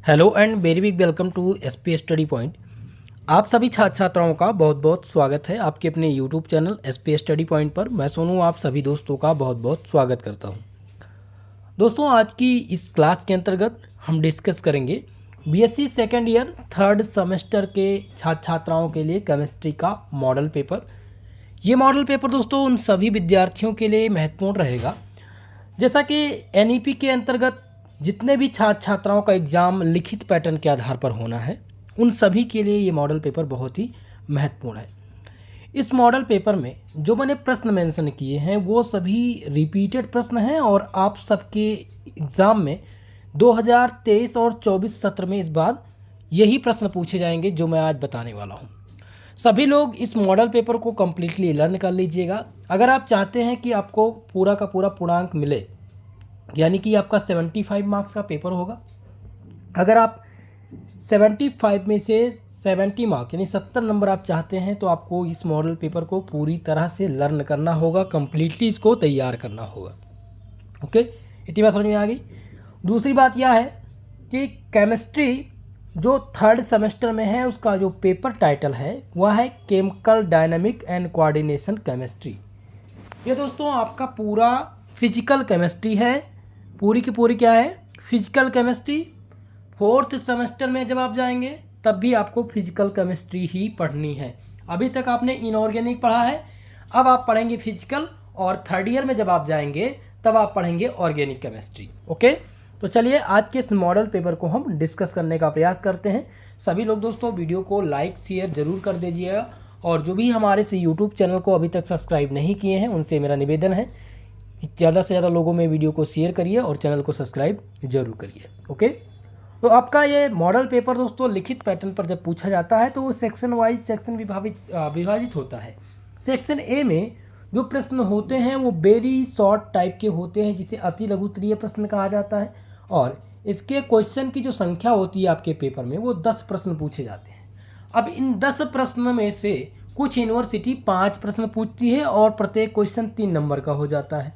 Hello and very big welcome to SP study point. आप सभी छात्र छात्राओं का बहुत बहुत स्वागत है आपके अपने YouTube channel SP study point पर। मैं सोनू आप सभी दोस्तों का बहुत बहुत स्वागत करता हूं। दोस्तों आज की इस क्लास के अंतर्गत हम डिस्कस करेंगे BSc second year third semester के छात्र छात्राओं के लिए केमिस्ट्री का मॉडल पेपर। ये मॉडल पेपर दोस्तों उन सभी विद्यार्थियों के लिए महत्वपूर्ण रहेगा। जैसा कि एनईपी के अंतर्गत जितने भी छात्र छात्राओं का एग्ज़ाम लिखित पैटर्न के आधार पर होना है, उन सभी के लिए ये मॉडल पेपर बहुत ही महत्वपूर्ण है। इस मॉडल पेपर में जो मैंने प्रश्न मेंशन किए हैं वो सभी रिपीटेड प्रश्न हैं और आप सबके एग्ज़ाम में 2023 और 24 सत्र में इस बार यही प्रश्न पूछे जाएंगे जो मैं आज बताने वाला हूँ। सभी लोग इस मॉडल पेपर को कम्प्लीटली लर्न कर लीजिएगा। अगर आप चाहते हैं कि आपको पूरा का पूरा पूर्णांक मिले, यानी कि आपका 75 मार्क्स का पेपर होगा, अगर आप 75 में से 70 मार्क्स यानी 70 नंबर आप चाहते हैं तो आपको इस मॉडल पेपर को पूरी तरह से लर्न करना होगा, कम्प्लीटली इसको तैयार करना होगा। ओके, इतनी बात समझ में आ गई। दूसरी बात यह है कि केमिस्ट्री जो थर्ड सेमेस्टर में है उसका जो पेपर टाइटल है वह है chemical dynamic and coordination chemistry. ये दोस्तों आपका पूरा फिजिकल केमिस्ट्री है, पूरी की पूरी क्या है, फिजिकल केमिस्ट्री। फोर्थ सेमेस्टर में जब आप जाएंगे तब भी आपको फिजिकल केमिस्ट्री ही पढ़नी है। अभी तक आपने इनऑर्गेनिक पढ़ा है, अब आप पढ़ेंगे फिजिकल, और थर्ड ईयर में जब आप जाएंगे तब आप पढ़ेंगे ऑर्गेनिक केमिस्ट्री। ओके, तो चलिए आज के इस मॉडल पेपर को हम डिस्कस करने का प्रयास करते हैं। सभी लोग दोस्तों वीडियो को लाइक शेयर जरूर कर दीजिएगा, और जो भी हमारे से यूट्यूब चैनल को अभी तक सब्सक्राइब नहीं किए हैं उनसे मेरा निवेदन है कि ज़्यादा से ज़्यादा लोगों में वीडियो को शेयर करिए और चैनल को सब्सक्राइब जरूर करिए। ओके, तो आपका ये मॉडल पेपर दोस्तों लिखित पैटर्न पर जब पूछा जाता है तो वो सेक्शन वाइज सेक्शन विभाजित होता है। सेक्शन ए में जो प्रश्न होते हैं वो वेरी शॉर्ट टाइप के होते हैं, जिसे अति लघुत्तरीय प्रश्न कहा जाता है, और इसके क्वेश्चन की जो संख्या होती है आपके पेपर में वो 10 प्रश्न पूछे जाते हैं। अब इन 10 प्रश्न में से कुछ यूनिवर्सिटी 5 प्रश्न पूछती है और प्रत्येक क्वेश्चन 3 नंबर का हो जाता है,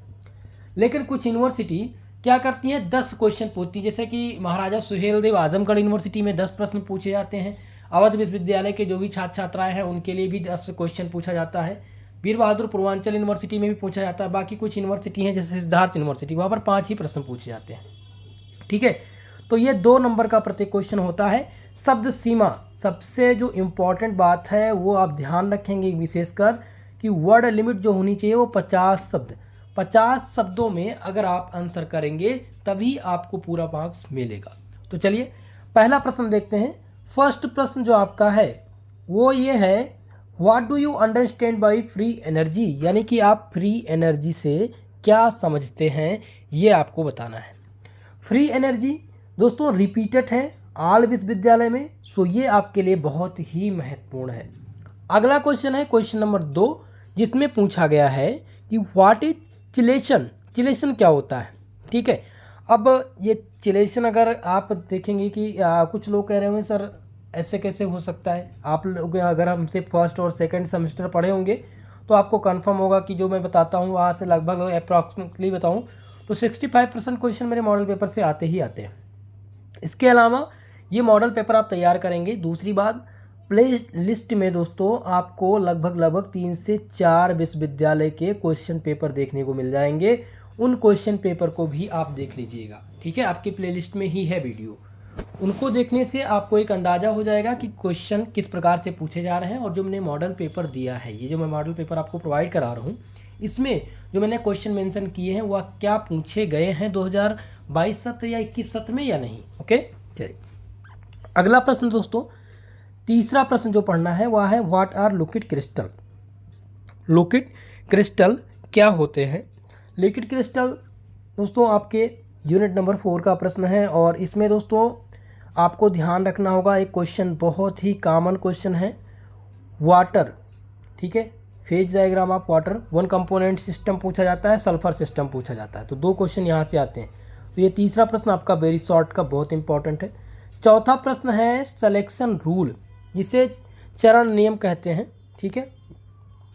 लेकिन कुछ यूनिवर्सिटी क्या करती हैं 10 क्वेश्चन पूछती है। जैसे कि महाराजा सुहेलदेव आजमगढ़ यूनिवर्सिटी में 10 प्रश्न पूछे जाते हैं। अवध विश्वविद्यालय के जो भी छात्र छात्राएं हैं उनके लिए भी 10 क्वेश्चन पूछा जाता है। वीर बहादुर पूर्वांचल यूनिवर्सिटी में भी पूछा जाता है। बाकी कुछ यूनिवर्सिटी हैं जैसे सिद्धार्थ यूनिवर्सिटी, वहाँ पर 5 ही प्रश्न पूछे जाते हैं। ठीक है, तो ये 2 नंबर का प्रत्येक क्वेश्चन होता है। शब्द सीमा सबसे जो इम्पोर्टेंट बात है वो आप ध्यान रखेंगे विशेषकर कि वर्ड लिमिट जो होनी चाहिए वो 50 शब्दों में अगर आप आंसर करेंगे तभी आपको पूरा मार्क्स मिलेगा। तो चलिए पहला प्रश्न देखते हैं। फर्स्ट प्रश्न जो आपका है वो ये है, what do you understand by free energy, यानी कि आप फ्री एनर्जी से क्या समझते हैं ये आपको बताना है। फ्री एनर्जी दोस्तों रिपीटेड है आल विश्वविद्यालय में, सो ये आपके लिए बहुत ही महत्वपूर्ण है। अगला क्वेश्चन है क्वेश्चन नंबर 2, जिसमें पूछा गया है कि व्हाट इज चिलेशन, चिलेशन क्या होता है। ठीक है, अब ये चिलेशन अगर आप देखेंगे कि कुछ लोग कह रहे होंगे सर ऐसे कैसे हो सकता है। आप लोग अगर हमसे फर्स्ट और सेकंड सेमेस्टर पढ़े होंगे तो आपको कंफर्म होगा कि जो मैं बताता हूँ वहाँ से लगभग अप्रॉक्सीमेटली बताऊँ तो 65% क्वेश्चन मेरे मॉडल पेपर से आते ही आते हैं। इसके अलावा ये मॉडल पेपर आप तैयार करेंगे। दूसरी बात, प्ले लिस्ट में दोस्तों आपको लगभग 3 से 4 विश्वविद्यालय के क्वेश्चन पेपर देखने को मिल जाएंगे। उन क्वेश्चन पेपर को भी आप देख लीजिएगा। ठीक है, आपकी प्लेलिस्ट में ही है वीडियो, उनको देखने से आपको एक अंदाज़ा हो जाएगा कि क्वेश्चन किस प्रकार से पूछे जा रहे हैं। और जो मैंने मॉडल पेपर दिया है, ये जो मैं मॉडल पेपर आपको प्रोवाइड करा रहा हूँ, इसमें जो मैंने क्वेश्चन मेंशन किए हैं वह क्या पूछे गए हैं 2022 सत्र या 21 सत्र में या नहीं। ओके, चलिए अगला प्रश्न दोस्तों, तीसरा प्रश्न जो पढ़ना है वह है what are liquid crystal. Liquid crystal क्या होते हैं। लिक्विड क्रिस्टल दोस्तों आपके यूनिट नंबर 4 का प्रश्न है, और इसमें दोस्तों आपको ध्यान रखना होगा एक क्वेश्चन बहुत ही कॉमन क्वेश्चन है, वाटर। ठीक है, phase diagram of water, 1 component system पूछा जाता है, सल्फर सिस्टम पूछा जाता है। तो 2 क्वेश्चन यहाँ से आते हैं। तो ये तीसरा प्रश्न आपका वेरी शॉर्ट का बहुत इंपॉर्टेंट है। चौथा प्रश्न है सिलेक्शन रूल, जिसे चरण नियम कहते हैं। ठीक है,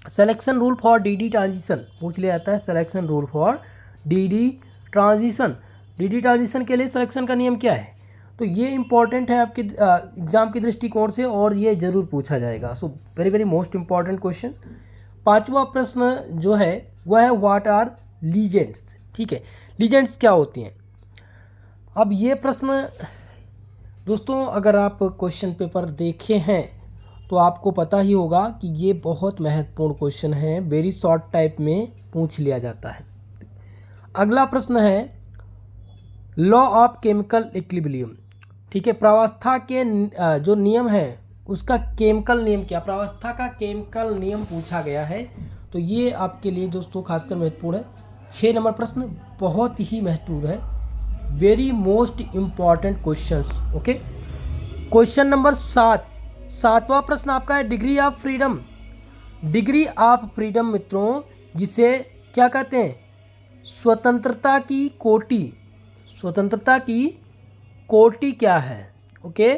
selection rule for DD transition पूछ लिया जाता है। Selection rule for DD transition, DD transition के लिए सिलेक्शन का नियम क्या है। तो ये इम्पॉर्टेंट है आपके एग्ज़ाम के दृष्टिकोण से और ये ज़रूर पूछा जाएगा। So very very most important question. पांचवा प्रश्न जो है वह है व्हाट आर लीजेंड्स। ठीक है, लीजेंड्स क्या होती हैं? अब ये प्रश्न दोस्तों अगर आप क्वेश्चन पेपर देखे हैं तो आपको पता ही होगा कि ये बहुत महत्वपूर्ण क्वेश्चन है, वेरी शॉर्ट टाइप में पूछ लिया जाता है। अगला प्रश्न है लॉ ऑफ केमिकल इक्विलिब्रियम। ठीक है, प्रावस्था के जो नियम है उसका केमिकल नियम क्या, प्रावस्था का केमिकल नियम पूछा गया है। तो ये आपके लिए दोस्तों खासकर महत्वपूर्ण है। 6 नंबर प्रश्न बहुत ही महत्वपूर्ण है, very most important question. Okay, question number 7, 7वां प्रश्न आपका है degree of freedom. Degree of freedom मित्रों जिसे क्या कहते हैं? स्वतंत्रता की कोटि। स्वतंत्रता की कोटि क्या है? ओके,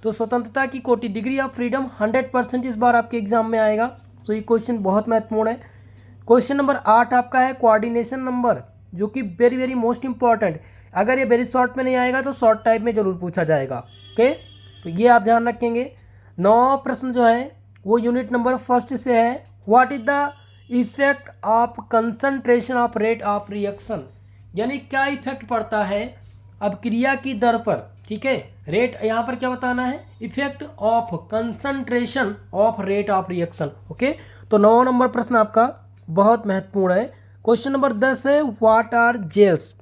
तो स्वतंत्रता की कोटि डिग्री ऑफ फ्रीडम 100% इस बार आपके एग्जाम में आएगा। तो ये क्वेश्चन बहुत महत्वपूर्ण है। क्वेश्चन नंबर 8 आपका है कोऑर्डिनेशन नंबर, जो कि वेरी वेरी मोस्ट इंपॉर्टेंट। अगर ये वेरी शॉर्ट में नहीं आएगा तो शॉर्ट टाइप में जरूर पूछा जाएगा। ओके, तो ये आप ध्यान रखेंगे। 9वां प्रश्न जो है वो यूनिट नंबर 1 से है, what is the effect of concentration of rate of reaction. यानी क्या इफेक्ट पड़ता है अब क्रिया की दर पर। ठीक है, रेट यहाँ पर क्या बताना है? Effect of concentration of rate of reaction. Okay, तो 9 नंबर प्रश्न आपका बहुत महत्वपूर्ण है। क्वेश्चन नंबर 10 है व्हाट आर जेल्स।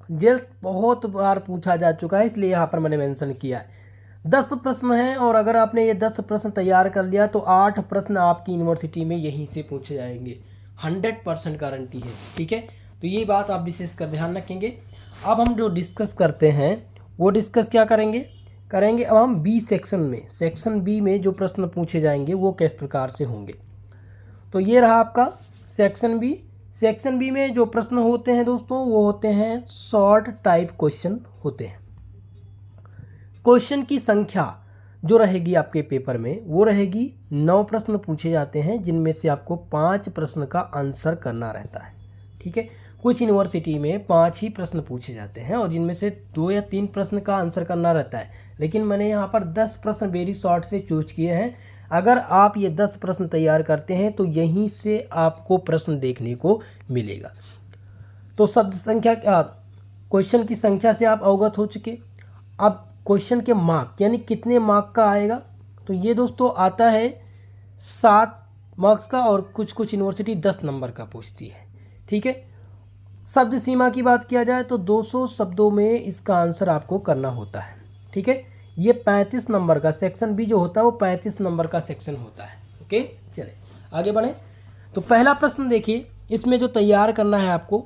जेल्स बहुत बार पूछा जा चुका है इसलिए यहाँ पर मैंने मेंशन किया है। 10 प्रश्न हैं और अगर आपने ये 10 प्रश्न तैयार कर लिया तो 8 प्रश्न आपकी यूनिवर्सिटी में यहीं से पूछे जाएंगे, 100% गारंटी है। ठीक है, तो ये बात आप विशेष कर ध्यान रखेंगे। अब हम जो डिस्कस करते हैं वो डिस्कस क्या करेंगे अब हम बी सेक्शन में, सेक्शन बी में जो प्रश्न पूछे जाएंगे वो किस प्रकार से होंगे। तो ये रहा आपका सेक्शन बी। सेक्शन बी में जो प्रश्न होते हैं दोस्तों वो होते हैं शॉर्ट टाइप क्वेश्चन होते हैं। क्वेश्चन की संख्या जो रहेगी आपके पेपर में वो रहेगी 9 प्रश्न पूछे जाते हैं, जिनमें से आपको 5 प्रश्न का आंसर करना रहता है। ठीक है, कुछ यूनिवर्सिटी में 5 ही प्रश्न पूछे जाते हैं और जिनमें से 2 या 3 प्रश्न का आंसर करना रहता है, लेकिन मैंने यहाँ पर 10 प्रश्न वेरी शॉर्ट से चूज किए हैं। अगर आप ये 10 प्रश्न तैयार करते हैं तो यहीं से आपको प्रश्न देखने को मिलेगा। तो शब्द संख्या क्वेश्चन की संख्या से आप अवगत हो चुके। अब क्वेश्चन के मार्क यानी कितने मार्क का आएगा, तो ये दोस्तों आता है 7 मार्क्स का और कुछ यूनिवर्सिटी 10 नंबर का पूछती है। ठीक है, शब्द सीमा की बात किया जाए तो 200 शब्दों में इसका आंसर आपको करना होता है। ठीक है, ये 35 नंबर का सेक्शन बी जो होता है वो 35 नंबर का सेक्शन होता है। ओके, चले आगे बढ़ें। तो पहला प्रश्न देखिए, इसमें जो तैयार करना है आपको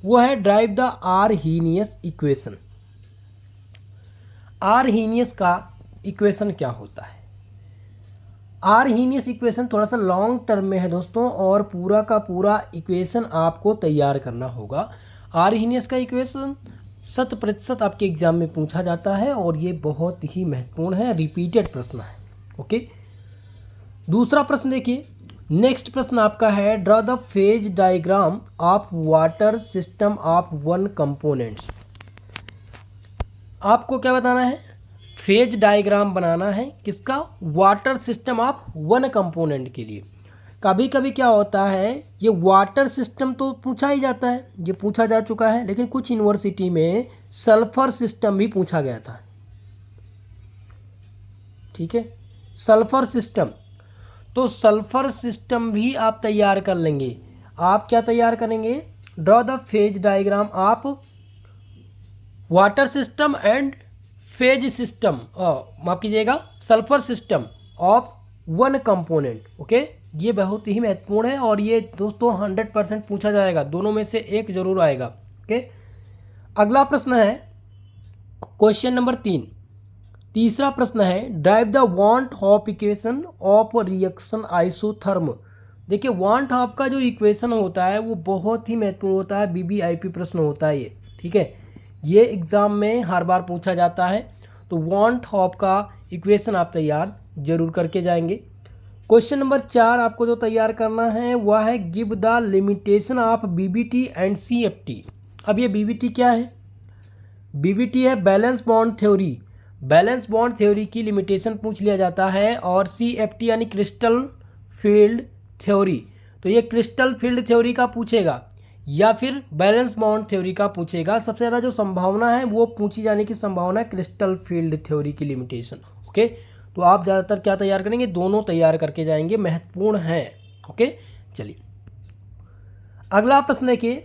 वो है drive the Arrhenius equation. Arrhenius का इक्वेशन क्या होता है? आर्हीनियस इक्वेशन थोड़ा सा लॉन्ग टर्म में है दोस्तों और पूरा का पूरा इक्वेशन आपको तैयार करना होगा। आर्हीनियस का इक्वेशन 100% आपके एग्जाम में पूछा जाता है और ये बहुत ही महत्वपूर्ण है, रिपीटेड प्रश्न है। ओके, दूसरा प्रश्न देखिए। नेक्स्ट प्रश्न आपका है draw the phase diagram of water system of 1 components. आपको क्या बताना है? फेज डायग्राम बनाना है किसका? वाटर सिस्टम ऑफ 1 कंपोनेंट के लिए। कभी कभी क्या होता है ये वाटर सिस्टम तो पूछा ही जाता है, ये पूछा जा चुका है, लेकिन कुछ यूनिवर्सिटी में सल्फर सिस्टम भी पूछा गया था। ठीक है, सल्फर सिस्टम, तो सल्फर सिस्टम भी आप तैयार कर लेंगे। आप क्या तैयार करेंगे? Draw the phase diagram of water system and phase system, माफ कीजिएगा, sulphur system of 1 component. Okay, ये बहुत ही महत्वपूर्ण है और ये दोस्तों 100% पूछा जाएगा, दोनों में से एक जरूर आएगा। ओके, अगला प्रश्न है क्वेश्चन नंबर 3। तीसरा प्रश्न है drive the want of equation of reaction isotherm. देखिए, वांट ऑफ का जो इक्वेशन होता है वो बहुत ही महत्वपूर्ण होता है, बीबीआईपी प्रश्न होता है ये। ठीक है, ये एग्ज़ाम में हर बार पूछा जाता है, तो वांट ऑफ का इक्वेशन आप तैयार जरूर करके जाएंगे। क्वेश्चन नंबर 4 आपको जो तैयार करना है वह है give the limitation of BBT and CFT. अब ये बीबीटी क्या है? बीबीटी है valence bond theory, valence bond theory की लिमिटेशन पूछ लिया जाता है। और CFT यानी क्रिस्टल फील्ड थ्योरी, तो ये क्रिस्टल फील्ड थ्योरी का पूछेगा या फिर बैलेंस बॉन्ड थ्योरी का पूछेगा। सबसे ज़्यादा जो संभावना है वो पूछी जाने की संभावना है क्रिस्टल फील्ड थ्योरी की लिमिटेशन। ओके, तो आप ज़्यादातर क्या तैयार करेंगे, दोनों तैयार करके जाएंगे, महत्वपूर्ण है। ओके, चलिए अगला प्रश्न देखिए,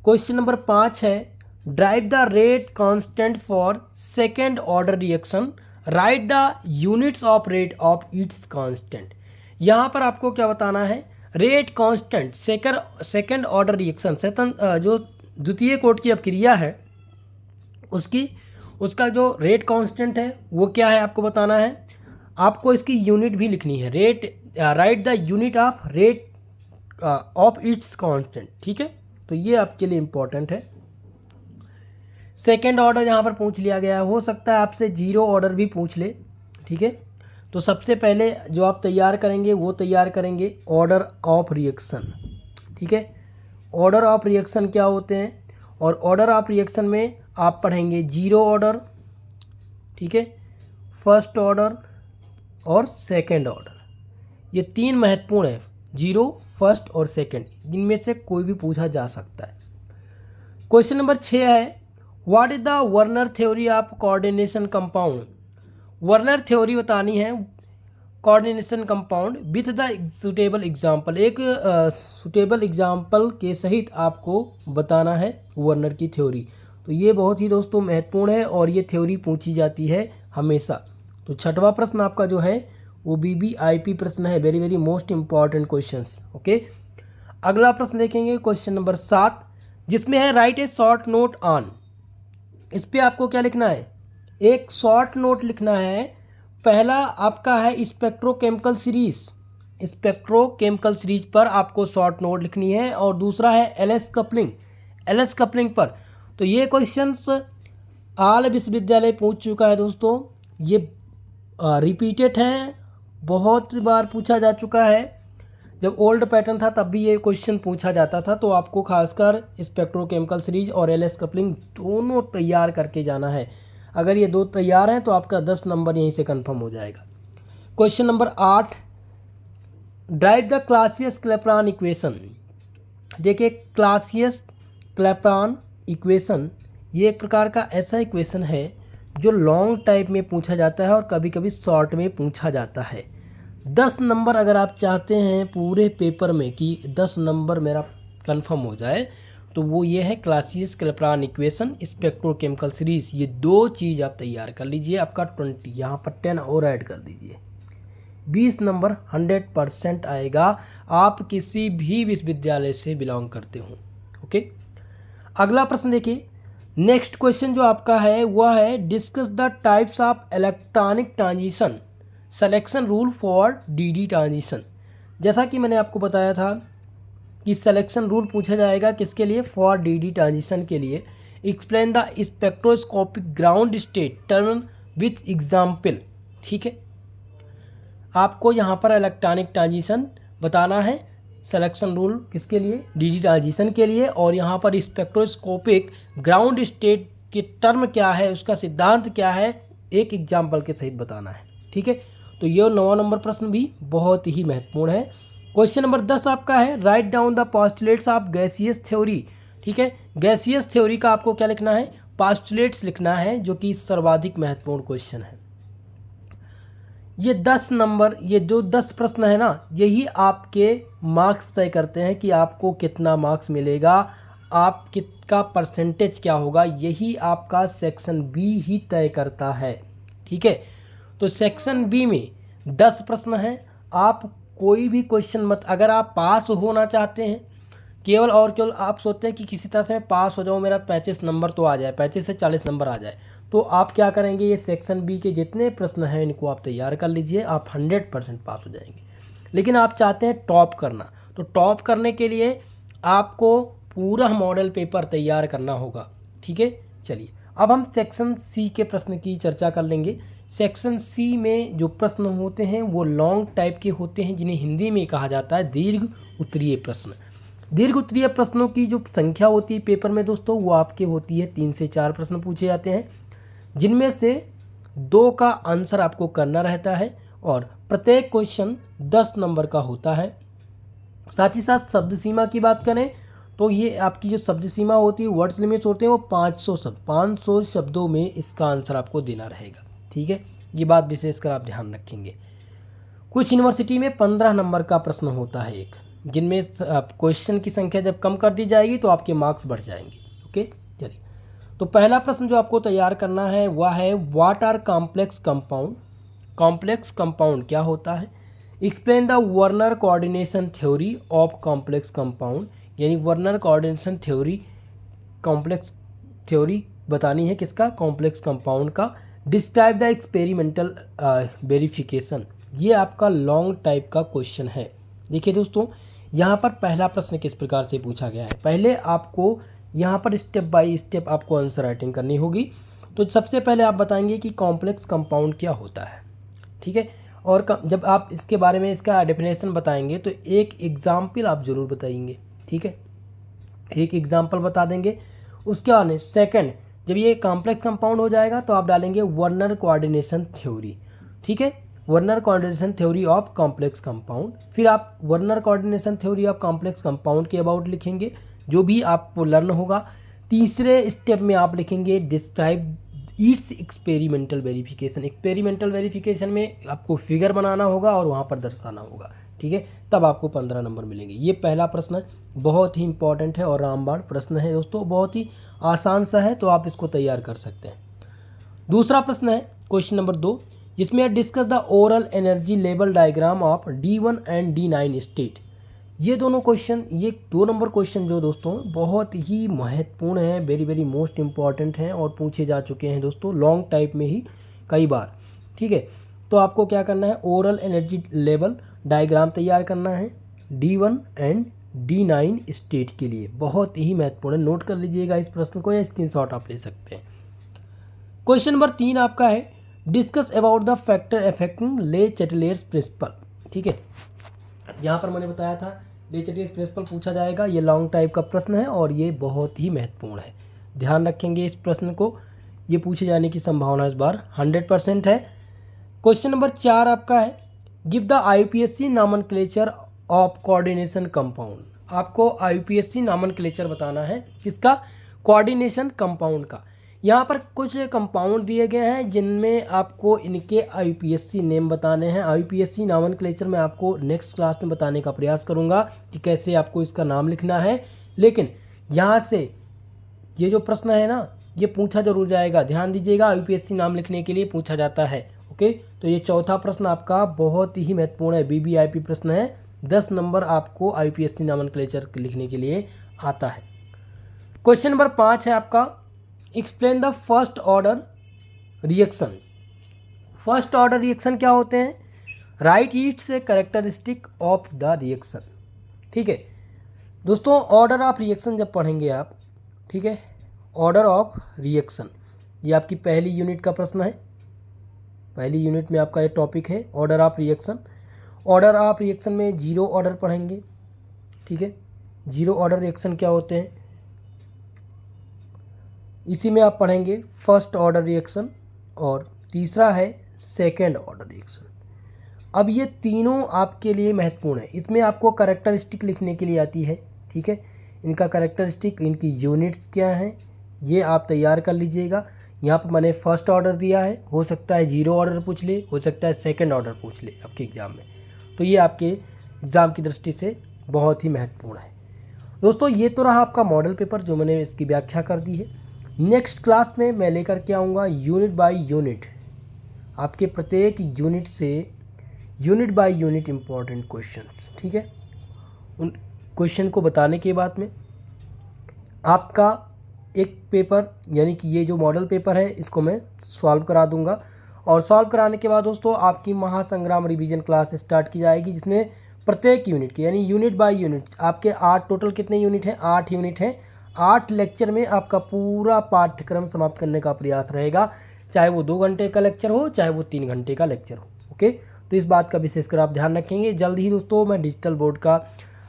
क्वेश्चन नंबर 5 है, drive the rate constant for second order reaction, right the units of rate of its constant. यहाँ पर आपको क्या बताना है, rate constant second order reaction, जो द्वितीय कोट की अपक्रिया है उसका जो रेट कांस्टेंट है वो क्या है आपको बताना है। आपको इसकी यूनिट भी लिखनी है, right the unit of rate of its constant. ठीक है, तो ये आपके लिए इंपॉर्टेंट है। सेकेंड ऑर्डर यहाँ पर पूछ लिया गया है, हो सकता है आपसे जीरो ऑर्डर भी पूछ ले। ठीक है, तो सबसे पहले जो आप तैयार करेंगे वो तैयार करेंगे ऑर्डर ऑफ रिएक्शन। ठीक है, ऑर्डर ऑफ रिएक्शन क्या होते हैं, और ऑर्डर ऑफ रिएक्शन में आप पढ़ेंगे जीरो ऑर्डर, ठीक है, फर्स्ट ऑर्डर और सेकेंड ऑर्डर। ये तीन महत्वपूर्ण है, जीरो, फर्स्ट और सेकेंड, इनमें से कोई भी पूछा जा सकता है। क्वेश्चन नंबर 6 है, what is the Werner theory of coordination compound. Werner theory बतानी है coordination compound with the suitable example, एक सुटेबल एग्जाम्पल के सहित आपको बताना है वर्नर की थ्योरी। तो ये बहुत ही दोस्तों महत्वपूर्ण है और ये थ्योरी पूछी जाती है हमेशा। तो छठवां प्रश्न आपका जो है वो BBIP प्रश्न है, very very most important questions. Okay, अगला प्रश्न देखेंगे क्वेश्चन नंबर 7, जिसमें है right A short note on. इस पे आपको क्या लिखना है, एक शॉर्ट नोट लिखना है। पहला आपका है स्पेक्ट्रोकेमिकल सीरीज, स्पेक्ट्रोकेमिकल सीरीज पर आपको शॉर्ट नोट लिखनी है, और दूसरा है LS कपलिंग पर। तो ये क्वेश्चंस आल विश्वविद्यालय पूछ चुका है दोस्तों, ये रिपीटेड हैं, बहुत बार पूछा जा चुका है। जब ओल्ड पैटर्न था तब भी ये क्वेश्चन पूछा जाता था। तो आपको खासकर स्पेक्ट्रोकेमिकल सीरीज और LS कपलिंग दोनों तैयार करके जाना है। अगर ये दो तैयार हैं तो आपका 10 नंबर यहीं से कंफर्म हो जाएगा। Question number 8, drive the Clausius-Clapeyron equation. देखिए क्लासियस-क्लैपेरॉन इक्वेशन ये एक प्रकार का ऐसा इक्वेशन है जो लॉन्ग टाइप में पूछा जाता है और कभी कभी शॉर्ट में पूछा जाता है। 10 नंबर अगर आप चाहते हैं पूरे पेपर में कि 10 नंबर मेरा कंफर्म हो जाए, तो वो ये है क्लासियस-क्लैपेरॉन इक्वेशन, स्पेक्ट्रोकेमिकल सीरीज। ये दो चीज़ आप तैयार कर लीजिए, आपका 20, यहाँ पर 10 और ऐड कर दीजिए, 20 नंबर 100% आएगा, आप किसी भी विश्वविद्यालय से बिलोंग करते हो। ओके, अगला प्रश्न देखिए, नेक्स्ट क्वेश्चन जो आपका है वह है discuss the types of electronic transition, selection rule for DD transition. जैसा कि मैंने आपको बताया था कि सिलेक्शन रूल पूछा जाएगा किसके लिए, फॉर DD ट्रांजिशन के लिए। Explain the spectroscopic ground state term with example. ठीक है, आपको यहाँ पर इलेक्ट्रॉनिक ट्रांजिशन बताना है, सिलेक्शन रूल किसके लिए, DD ट्रांजिशन के लिए, और यहाँ पर स्पेक्ट्रोस्कोपिक ग्राउंड स्टेट के टर्म क्या है, उसका सिद्धांत क्या है, एक एग्जाम्पल के सहित बताना है। ठीक है, तो ये 9 नंबर प्रश्न भी बहुत ही महत्वपूर्ण है। क्वेश्चन नंबर 10 आपका है write down the postulates of gaseous theory. ठीक है, गैसियस थ्योरी का आपको क्या लिखना है, पोस्टुलेट्स लिखना है, जो कि सर्वाधिक महत्वपूर्ण क्वेश्चन है। ये 10 नंबर, ये जो 10 प्रश्न है ना, यही आपके मार्क्स तय करते हैं कि आपको कितना मार्क्स मिलेगा, आप कितना परसेंटेज क्या होगा, यही आपका सेक्शन B ही तय करता है। ठीक है, तो सेक्शन B में 10 प्रश्न हैं, आप कोई भी क्वेश्चन मत, अगर आप पास होना चाहते हैं केवल और केवल आप सोचते हैं कि किसी तरह से मैं पास हो जाऊं, मेरा 35 नंबर तो आ जाए, 35 से 40 नंबर आ जाए, तो आप क्या करेंगे, ये सेक्शन B के जितने प्रश्न हैं इनको आप तैयार कर लीजिए, आप 100% पास हो जाएंगे। लेकिन आप चाहते हैं टॉप करना, तो टॉप करने के लिए आपको पूरा मॉडल पेपर तैयार करना होगा। ठीक है, चलिए अब हम सेक्शन C के प्रश्न की चर्चा कर लेंगे। सेक्शन C में जो प्रश्न होते हैं वो लॉन्ग टाइप के होते हैं, जिन्हें हिंदी में कहा जाता है दीर्घ उत्तरीय प्रश्न। दीर्घ उत्तरीय प्रश्नों की जो संख्या होती है पेपर में दोस्तों, वो आपके होती है 3 से 4 प्रश्न पूछे जाते हैं, जिनमें से 2 का आंसर आपको करना रहता है और प्रत्येक क्वेश्चन 10 नंबर का होता है। साथ ही साथ शब्द सीमा की बात करें तो ये आपकी जो शब्द सीमा होती है, वर्ड्स लिमिट्स होते हैं, वो 500 शब्दों में इसका आंसर आपको देना रहेगा। ठीक है, ये बात विशेषकर आप ध्यान रखेंगे। कुछ यूनिवर्सिटी में 15 नंबर का प्रश्न होता है एक, जिनमें क्वेश्चन की संख्या जब कम कर दी जाएगी तो आपके मार्क्स बढ़ जाएंगे। ओके, चलिए, तो पहला प्रश्न जो आपको तैयार करना है वह है what are complex compound. Complex compound क्या होता है? Explain the Werner coordination theory of complex compound, यानी Werner coordination theory, complex theory बतानी है किसका? कॉम्प्लेक्स कंपाउंड का। डिस्क्राइब द एक्सपेरिमेंटल वेरिफिकेशन, ये आपका लॉन्ग टाइप का क्वेश्चन है। देखिए दोस्तों, यहाँ पर पहला प्रश्न किस प्रकार से पूछा गया है, पहले आपको यहाँ पर स्टेप बाय स्टेप आपको आंसर राइटिंग करनी होगी। तो सबसे पहले आप बताएंगे कि कॉम्प्लेक्स कंपाउंड क्या होता है। ठीक है, और जब आप इसके बारे में इसका डेफिनेशन बताएंगे तो एक एग्जाम्पल आप ज़रूर बताएंगे। ठीक है, एक एग्जाम्पल बता देंगे। उसके बाद सेकंड, जब ये कॉम्प्लेक्स कंपाउंड हो जाएगा तो आप डालेंगे वर्नर कोऑर्डिनेशन थ्योरी। ठीक है, Werner coordination theory of complex compound. फिर आप Werner coordination theory of complex compound के अबाउट लिखेंगे, जो भी आपको लर्न होगा। तीसरे स्टेप में आप लिखेंगे describe it's experimental verification. Experimental verification में आपको फिगर बनाना होगा और वहाँ पर दर्शाना होगा। ठीक है, तब आपको 15 नंबर मिलेंगे। ये पहला प्रश्न बहुत ही इंपॉर्टेंट है और रामबाण प्रश्न है दोस्तों, बहुत ही आसान सा है, तो आप इसको तैयार कर सकते हैं। दूसरा प्रश्न है क्वेश्चन नंबर 2, जिसमें discuss the oral energy level diagram of D1 and D9 state. ये दोनों क्वेश्चन, ये 2 नंबर क्वेश्चन जो दोस्तों बहुत ही महत्वपूर्ण है, वेरी वेरी मोस्ट इंपॉर्टेंट हैं और पूछे जा चुके हैं दोस्तों लॉन्ग टाइप में ही कई बार। ठीक है, तो आपको क्या करना है, ओरल एनर्जी लेवल डायग्राम तैयार करना है D1 एंड D9 स्टेट के लिए। बहुत ही महत्वपूर्ण है, नोट कर लीजिएगा इस प्रश्न को या स्क्रीनशॉट आप ले सकते हैं। क्वेश्चन नंबर 3 आपका है discuss about the factor affecting ले चैटलियर्स प्रिंसिपल। ठीक है, यहाँ पर मैंने बताया था ले चैटलियर्स प्रिंसिपल पूछा जाएगा। ये लॉन्ग टाइप का प्रश्न है और ये बहुत ही महत्वपूर्ण है, ध्यान रखेंगे इस प्रश्न को, ये पूछे जाने की संभावना इस बार 100% है। क्वेश्चन नंबर 4 आपका है give the IUPAC nomenclature of coordination compound. आपको IUPAC नॉमेनक्लेचर बताना है किसका? कोऑर्डिनेशन कंपाउंड का। यहाँ पर कुछ कंपाउंड दिए गए हैं जिनमें आपको इनके IUPAC नेम बताने हैं। IUPAC नॉमेनक्लेचर मैं आपको नेक्स्ट क्लास में बताने का प्रयास करूँगा कि कैसे आपको इसका नाम लिखना है, लेकिन यहाँ से ये जो प्रश्न है ना, ये पूछा जरूर जाएगा, ध्यान दीजिएगा, IUPAC नाम लिखने के लिए पूछा जाता है। ओके, तो ये चौथा प्रश्न आपका बहुत ही महत्वपूर्ण है, BBIP प्रश्न है, 10 नंबर आपको IUPAC नॉमेनक्लेचर लिखने के लिए आता है। क्वेश्चन नंबर 5 है आपका explain the first order reaction. First order reaction क्या होते हैं? Right it's a characteristic of the reaction. ठीक है दोस्तों, ऑर्डर ऑफ रिएक्शन जब पढ़ेंगे आप, ठीक है, ऑर्डर ऑफ रिएक्शन, ये आपकी पहली यूनिट का प्रश्न है। पहली यूनिट में आपका ये टॉपिक है order of reaction. Order of reaction में 0 ऑर्डर पढ़ेंगे। ठीक है, 0 ऑर्डर रिएक्शन क्या होते हैं, इसी में आप पढ़ेंगे फर्स्ट ऑर्डर रिएक्शन और तीसरा है सेकेंड ऑर्डर रिएक्शन। अब ये तीनों आपके लिए महत्वपूर्ण है, इसमें आपको कैरेक्टरिस्टिक लिखने के लिए आती है। ठीक है, इनका कैरेक्टरिस्टिक, इनकी यूनिट्स क्या हैं, ये आप तैयार कर लीजिएगा। यहाँ पर मैंने फर्स्ट ऑर्डर दिया है, हो सकता है 0 ऑर्डर पूछ ले, हो सकता है सेकंड ऑर्डर पूछ ले आपके एग्ज़ाम में, तो ये आपके एग्ज़ाम की दृष्टि से बहुत ही महत्वपूर्ण है। दोस्तों ये तो रहा आपका मॉडल पेपर जो मैंने इसकी व्याख्या कर दी है। नेक्स्ट क्लास में मैं लेकर के आऊँगा यूनिट बाय यूनिट, आपके प्रत्येक यूनिट से unit by unit important questions. ठीक है, उन क्वेश्चन को बताने के बाद में आपका एक पेपर, यानी कि ये जो मॉडल पेपर है इसको मैं सॉल्व करा दूंगा, और सॉल्व कराने के बाद दोस्तों आपकी महासंग्राम रिवीजन क्लास स्टार्ट की जाएगी, जिसमें प्रत्येक यूनिट की, यानी यूनिट बाय यूनिट आपके 8 टोटल कितने यूनिट हैं, 8 यूनिट हैं। 8 लेक्चर में आपका पूरा पाठ्यक्रम समाप्त करने का प्रयास रहेगा, चाहे वो 2 घंटे का लेक्चर हो, चाहे वो 3 घंटे का लेक्चर हो। ओके, तो इस बात का विशेषकर आप ध्यान रखेंगे। जल्द ही दोस्तों मैं डिजिटल बोर्ड का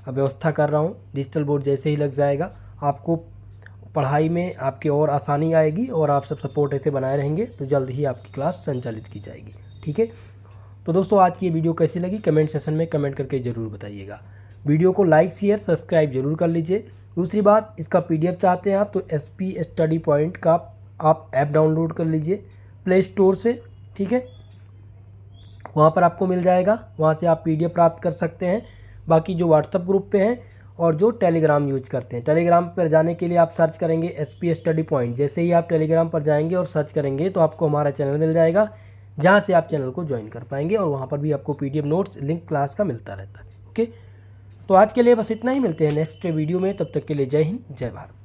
व्यवस्था कर रहा हूँ। डिजिटल बोर्ड जैसे ही लग जाएगा आपको पढ़ाई में आपकी और आसानी आएगी और आप सब सपोर्ट ऐसे बनाए रहेंगे तो जल्द ही आपकी क्लास संचालित की जाएगी। ठीक है, तो दोस्तों आज की ये वीडियो कैसी लगी कमेंट सेशन में कमेंट करके ज़रूर बताइएगा। वीडियो को लाइक शेयर सब्सक्राइब जरूर कर लीजिए। दूसरी बात, इसका PDF चाहते हैं आप तो SP स्टडी पॉइंट का आप ऐप डाउनलोड कर लीजिए प्ले स्टोर से। ठीक है, वहाँ पर आपको मिल जाएगा, वहाँ से आप PDF प्राप्त कर सकते हैं। बाकी जो व्हाट्सएप ग्रुप पे हैं और जो टेलीग्राम यूज करते हैं, टेलीग्राम पर जाने के लिए आप सर्च करेंगे SP स्टडी पॉइंट। जैसे ही आप टेलीग्राम पर जाएंगे और सर्च करेंगे तो आपको हमारा चैनल मिल जाएगा, जहाँ से आप चैनल को ज्वाइन कर पाएंगे और वहाँ पर भी आपको PDF नोट्स लिंक क्लास का मिलता रहता है। ओके, तो आज के लिए बस इतना ही, मिलते हैं नेक्स्ट वीडियो में। तब तक के लिए जय हिंद जय भारत।